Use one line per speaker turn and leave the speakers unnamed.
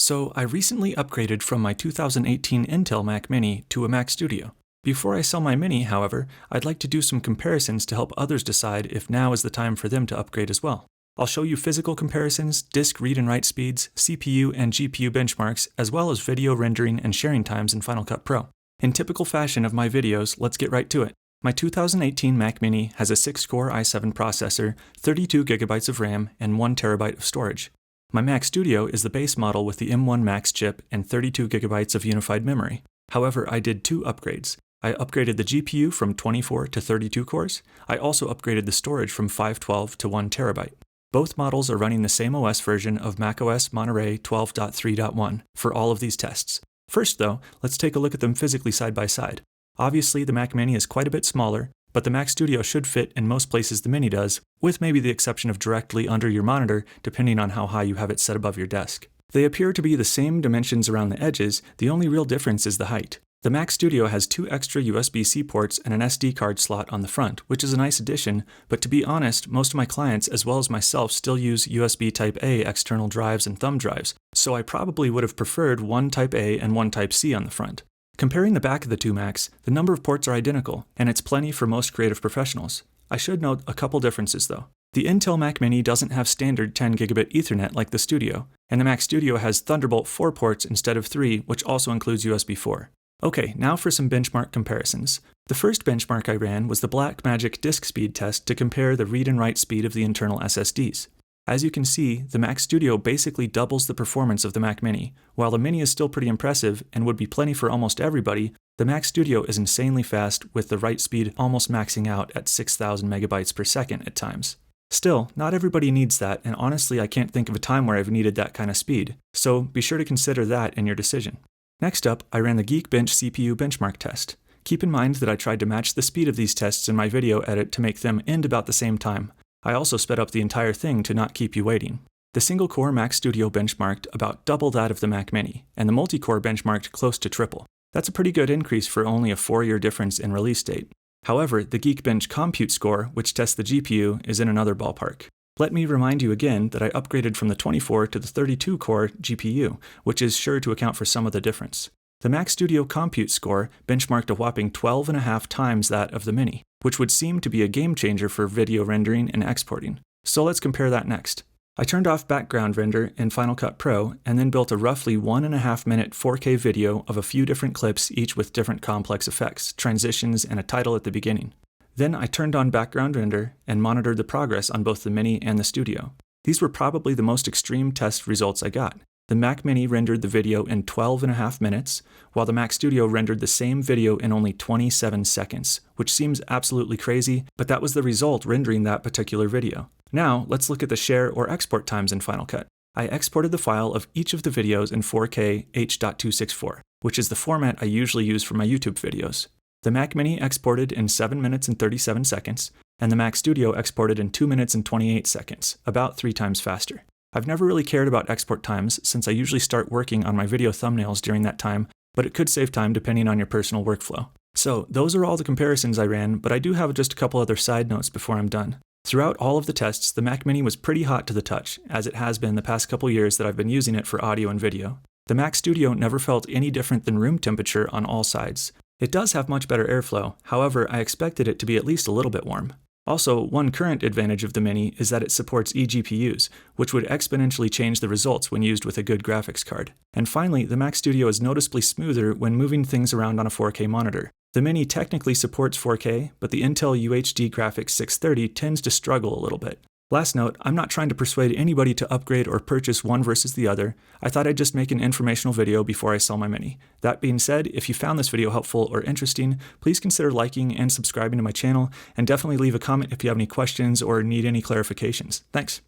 So I recently upgraded from my 2018 Intel Mac Mini to a Mac Studio. Before I sell my Mini, however, I'd like to do some comparisons to help others decide if now is the time for them to upgrade as well. I'll show you physical comparisons, disk read and write speeds, CPU and GPU benchmarks, as well as video rendering and sharing times in Final Cut Pro. In typical fashion of my videos, let's get right to it. My 2018 Mac Mini has a 6-core i7 processor, 32GB of RAM, and 1TB of storage. My Mac Studio is the base model with the M1 Max chip and 32GB of unified memory. However, I did two upgrades. I upgraded the GPU from 24 to 32 cores. I also upgraded the storage from 512 to 1TB. Both models are running the same OS version of macOS Monterey 12.3.1 for all of these tests. First though, let's take a look at them physically side by side. Obviously the Mac Mini is quite a bit smaller, but the Mac Studio should fit in most places the Mini does, with maybe the exception of directly under your monitor, depending on how high you have it set above your desk. They appear to be the same dimensions around the edges, the only real difference is the height. The Mac Studio has two extra USB-C ports and an SD card slot on the front, which is a nice addition, but to be honest, most of my clients as well as myself still use USB Type-A external drives and thumb drives, so I probably would have preferred one Type-A and one Type-C on the front. Comparing the back of the two Macs, the number of ports are identical, and it's plenty for most creative professionals. I should note a couple differences though. The Intel Mac Mini doesn't have standard 10GB Ethernet like the Studio, and the Mac Studio has Thunderbolt 4 ports instead of 3, which also includes USB 4. Okay, now for some benchmark comparisons. The first benchmark I ran was the Blackmagic disk speed test to compare the read and write speed of the internal SSDs. As you can see, the Mac Studio basically doubles the performance of the Mac Mini. While the Mini is still pretty impressive and would be plenty for almost everybody, the Mac Studio is insanely fast with the write speed almost maxing out at 6,000 megabytes per second at times. Still, not everybody needs that, and honestly I can't think of a time where I've needed that kind of speed, so be sure to consider that in your decision. Next up, I ran the Geekbench CPU benchmark test. Keep in mind that I tried to match the speed of these tests in my video edit to make them end about the same time. I also sped up the entire thing to not keep you waiting. The single-core Mac Studio benchmarked about double that of the Mac Mini, and the multi-core benchmarked close to triple. That's a pretty good increase for only a 4-year difference in release date. However, the Geekbench Compute score, which tests the GPU, is in another ballpark. Let me remind you again that I upgraded from the 24 to the 32-core GPU, which is sure to account for some of the difference. The Mac Studio Compute score benchmarked a whopping 12.5 times that of the Mini, which would seem to be a game changer for video rendering and exporting. So let's compare that next. I turned off background render in Final Cut Pro and then built a roughly 1.5 minute 4K video of a few different clips, each with different complex effects, transitions, and a title at the beginning. Then I turned on background render and monitored the progress on both the Mini and the Studio. These were probably the most extreme test results I got. The Mac Mini rendered the video in 12.5 minutes, while the Mac Studio rendered the same video in only 27 seconds, which seems absolutely crazy, but that was the result rendering that particular video. Now, let's look at the share or export times in Final Cut. I exported the file of each of the videos in 4K H.264, which is the format I usually use for my YouTube videos. The Mac Mini exported in 7 minutes and 37 seconds, and the Mac Studio exported in 2 minutes and 28 seconds, about 3 times faster. I've never really cared about export times since I usually start working on my video thumbnails during that time, but it could save time depending on your personal workflow. So those are all the comparisons I ran, but I do have just a couple other side notes before I'm done. Throughout all of the tests, the Mac Mini was pretty hot to the touch, as it has been the past couple years that I've been using it for audio and video. The Mac Studio never felt any different than room temperature on all sides. It does have much better airflow, however I expected it to be at least a little bit warm. Also, one current advantage of the Mini is that it supports eGPUs, which would exponentially change the results when used with a good graphics card. And finally, the Mac Studio is noticeably smoother when moving things around on a 4K monitor. The Mini technically supports 4K, but the Intel UHD Graphics 630 tends to struggle a little bit. Last note, I'm not trying to persuade anybody to upgrade or purchase one versus the other. I thought I'd just make an informational video before I sell my Mini. That being said, if you found this video helpful or interesting, please consider liking and subscribing to my channel, and definitely leave a comment if you have any questions or need any clarifications. Thanks.